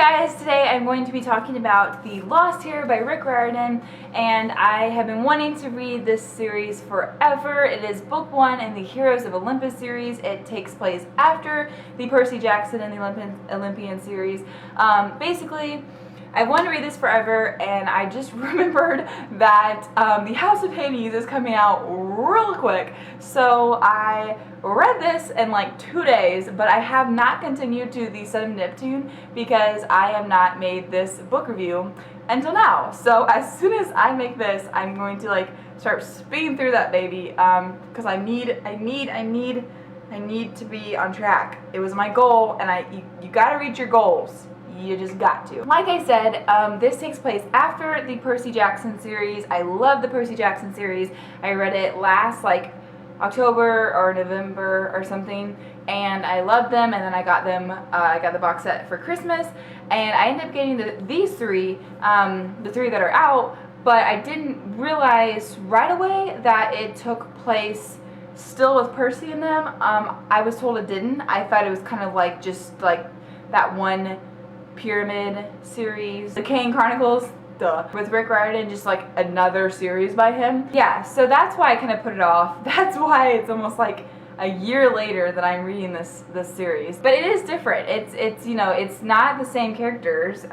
guys, today I'm going to be talking about The Lost Hero by Rick Riordan, and I have been wanting to read this series forever. It is book 1 in the Heroes of Olympus series. It takes place after the Percy Jackson and the Olympian series. Basically, I wanted to read this forever, and I just remembered that the House of Hades is coming out real quick, so I read this in like 2 days, but I have not continued to the Son of Neptune because I have not made this book review until now. So as soon as I make this, I'm going to like start speeding through that baby because I need to be on track. It was my goal, and you gotta reach your goals. You just got to. Like I said, this takes place after the Percy Jackson series. I love the Percy Jackson series. I read it last like October or November or something, and I loved them, and then I got them, I got the box set for Christmas, and I ended up getting these three, the three that are out, but I didn't realize right away that it took place still with Percy in them. I was told it didn't. I thought it was kind of like just like that one Pyramid series, The Kane Chronicles, with Rick Riordan, just like another series by him. Yeah, so that's why I kind of put it off. That's why it's almost like a year later that I'm reading this series. But it is different. It's you know, it's not the same characters.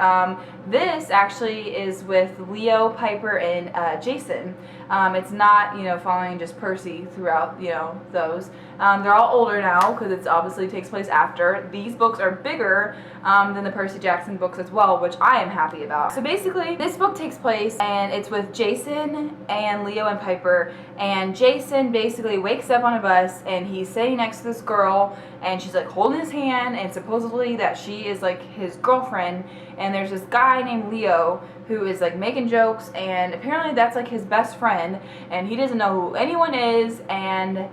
This actually is with Leo, Piper, and Jason. It's not, you know, following just Percy throughout, you know, those. They're all older now because it obviously takes place after. These books are bigger than the Percy Jackson books as well, which I am happy about. So basically, this book takes place and it's with Jason and Leo and Piper, and Jason basically wakes up on a bus and he's sitting next to this girl and she's like holding his hand, and supposedly that she is like his girlfriend, and there's this guy named Leo who is like making jokes, and apparently that's like his best friend, and he doesn't know who anyone is. And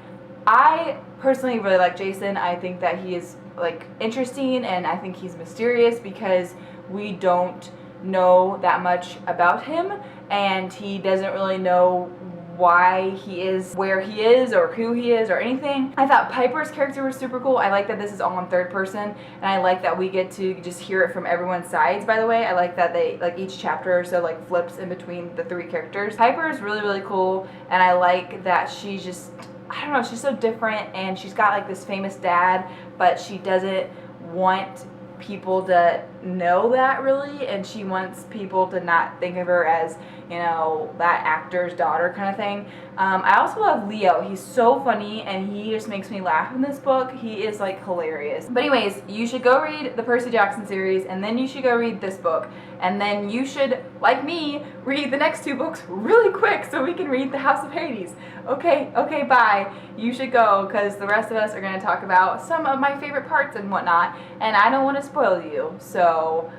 I personally really like Jason. I think that he is like interesting, and I think he's mysterious because we don't know that much about him, and he doesn't really know why he is where he is or who he is or anything. I thought Piper's character was super cool. I like that this is all in third person, and I like that we get to just hear it from everyone's sides, by the way. I like that they, like, each chapter or so like flips in between the three characters. Piper is really, really cool, and I like that she's just, I don't know, she's so different, and she's got like this famous dad, but she doesn't want people to know that really, and she wants people to not think of her as, you know, that actor's daughter kind of thing. I also love Leo. He's so funny, and he just makes me laugh in this book. He is like hilarious. But anyways, you should go read the Percy Jackson series, and then you should go read this book, and then you should, like me, read the next 2 books really quick so we can read the House of Hades. Okay, bye. You should go, because the rest of us are going to talk about some of my favorite parts and whatnot, and I don't want to spoil you, so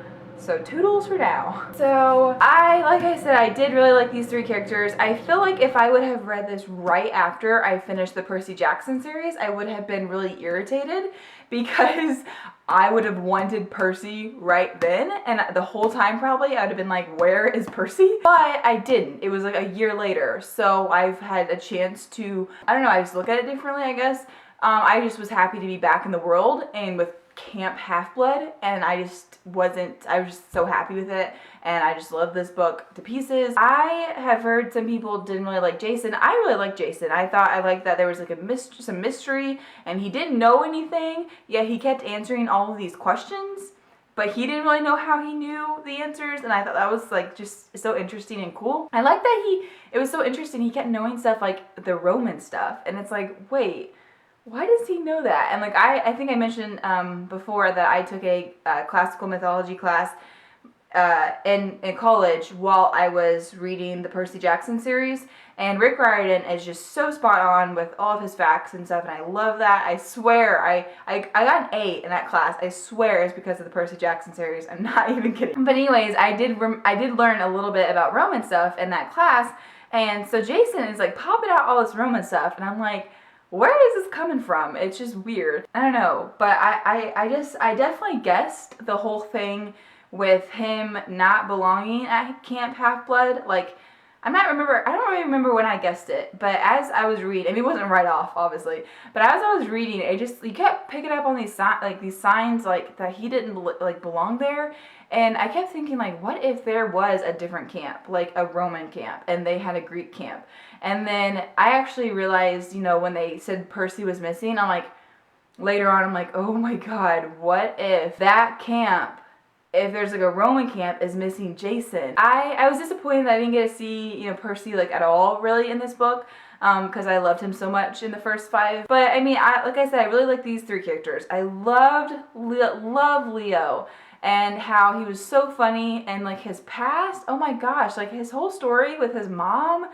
toodles for now. So like I said, I did really like these 3 characters. I feel like if I would have read this right after I finished the Percy Jackson series, I would have been really irritated because I would have wanted Percy right then, and the whole time probably I would have been like, where is Percy? But I didn't. It was like a year later, so I've had a chance to, I don't know, I just look at it differently, I guess. I just was happy to be back in the world and with Camp Half-Blood, and I was just so happy with it, and I just love this book to pieces. I have heard some people didn't really like Jason. I really like Jason. I liked that there was like some mystery, and he didn't know anything, yet he kept answering all of these questions, but he didn't really know how he knew the answers, and I thought that was like just so interesting and cool. I like that it was so interesting, he kept knowing stuff like the Roman stuff, and it's like, wait, why does he know that? And like I think I mentioned before that I took a classical mythology class in college while I was reading the Percy Jackson series, and Rick Riordan is just so spot on with all of his facts and stuff, and I love that. I swear I got an A in that class. I swear it's because of the Percy Jackson series. I'm not even kidding. But anyways, I did learn a little bit about Roman stuff in that class, and so Jason is like popping out all this Roman stuff, and I'm like, where is this coming from? It's just weird. I don't know, but I definitely guessed the whole thing with him not belonging at Camp Half-Blood. Like, I don't really remember when I guessed it, but as I was reading, I mean, it wasn't right off, obviously, but as I was reading, you kept picking up on these signs, like, that he didn't, like, belong there, and I kept thinking, like, what if there was a different camp, like a Roman camp, and they had a Greek camp? And then I actually realized, you know, when they said Percy was missing, later on, I'm like, oh my God, what if that camp, if there's like a Roman camp, is missing Jason? I was disappointed that I didn't get to see, you know, Percy like at all really in this book, because I loved him so much in the first 5. But I mean, like I said, I really like these 3 characters. I love Leo and how he was so funny, and like his past, oh my gosh, like his whole story with his mom.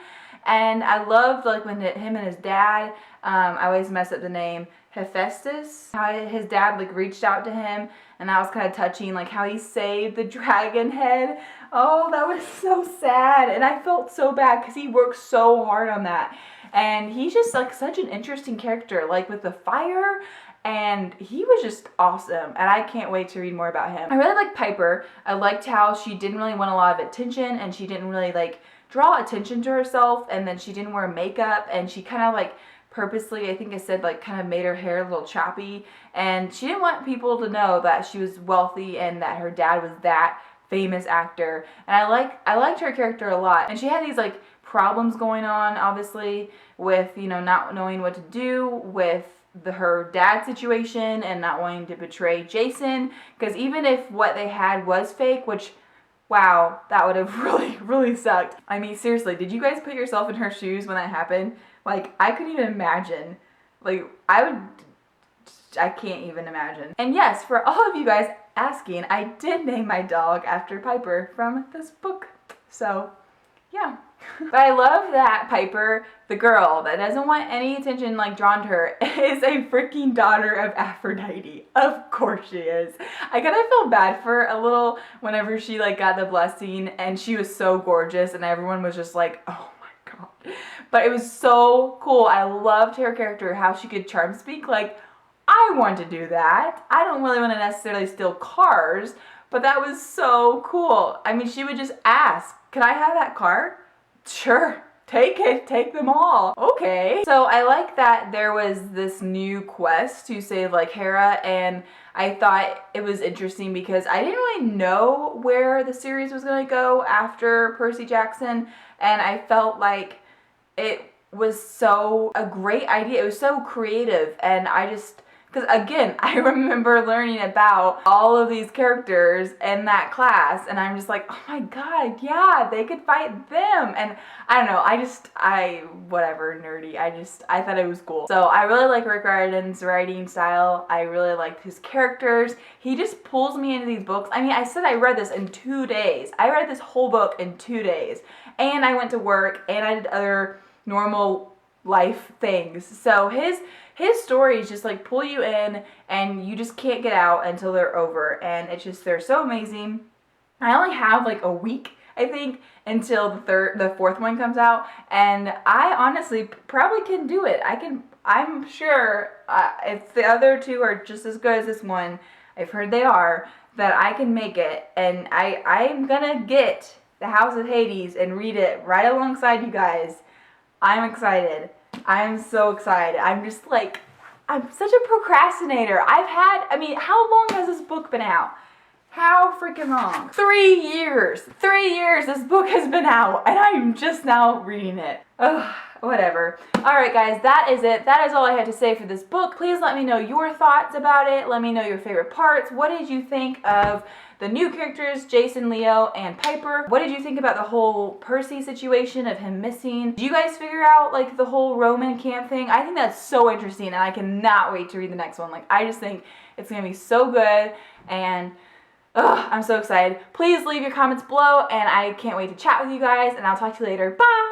And I loved like when him and his dad, I always mess up the name, Hephaestus, how his dad like reached out to him, and that was kind of touching, like how he saved the dragon head. Oh, that was so sad, and I felt so bad because he worked so hard on that, and he's just like such an interesting character, like with the fire, and he was just awesome, and I can't wait to read more about him. I really liked Piper. I liked how she didn't really want a lot of attention, and she didn't really like draw attention to herself, and then she didn't wear makeup, and she kind of like purposely, I think I said, like kind of made her hair a little choppy, and she didn't want people to know that she was wealthy and that her dad was that famous actor. And I liked her character a lot, and she had these like problems going on, obviously, with, you know, not knowing what to do with her dad situation and not wanting to betray Jason, because even if what they had was fake, which, wow, that would have really sucked. I mean, seriously, did you guys put yourself in her shoes when that happened? Like, I couldn't even imagine. Like, I can't even imagine. And yes, for all of you guys asking, I did name my dog after Piper from this book. So, yeah. But I love that Piper, the girl that doesn't want any attention like drawn to her, is a freaking daughter of Aphrodite. Of course she is. I kind of feel bad for a little whenever she like got the blessing and she was so gorgeous and everyone was just like, oh my God. But it was so cool. I loved her character, how she could charm speak. Like, I want to do that. I don't really want to necessarily steal cars, but that was so cool. I mean, she would just ask, can I have that car? Sure, take it, take them all. Okay. So I like that there was this new quest to save like Hera, and I thought it was interesting because I didn't really know where the series was going to go after Percy Jackson, and I felt like it was so a great idea. It was so creative, and because again, I remember learning about all of these characters in that class, and I'm just like, oh my God, yeah, they could fight them. And I don't know, whatever, nerdy. I thought it was cool. So I really like Rick Riordan's writing style. I really liked his characters. He just pulls me into these books. I mean, I said I read this in 2 days. I read this whole book in 2 days. And I went to work, and I did other normal life things. So his stories just like pull you in, and you just can't get out until they're over, and they're so amazing. I only have like a week, I think, until the 4th one comes out, and I honestly probably can do it. I'm sure if the other 2 are just as good as this one, I've heard they are, that I can make it, and I'm gonna get the House of Hades and read it right alongside you guys. I'm excited. I'm so excited. I'm just like, I'm such a procrastinator. I mean, how long has this book been out? How freaking long? 3 years. 3 years this book has been out, and I'm just now reading it. Ugh, whatever. Alright guys, that is it. That is all I had to say for this book. Please let me know your thoughts about it. Let me know your favorite parts. What did you think of the new characters, Jason, Leo, and Piper? What did you think about the whole Percy situation of him missing? Did you guys figure out like the whole Roman camp thing? I think that's so interesting, and I cannot wait to read the next one. Like, I just think it's gonna be so good, and I'm so excited. Please leave your comments below, and I can't wait to chat with you guys, and I'll talk to you later. Bye!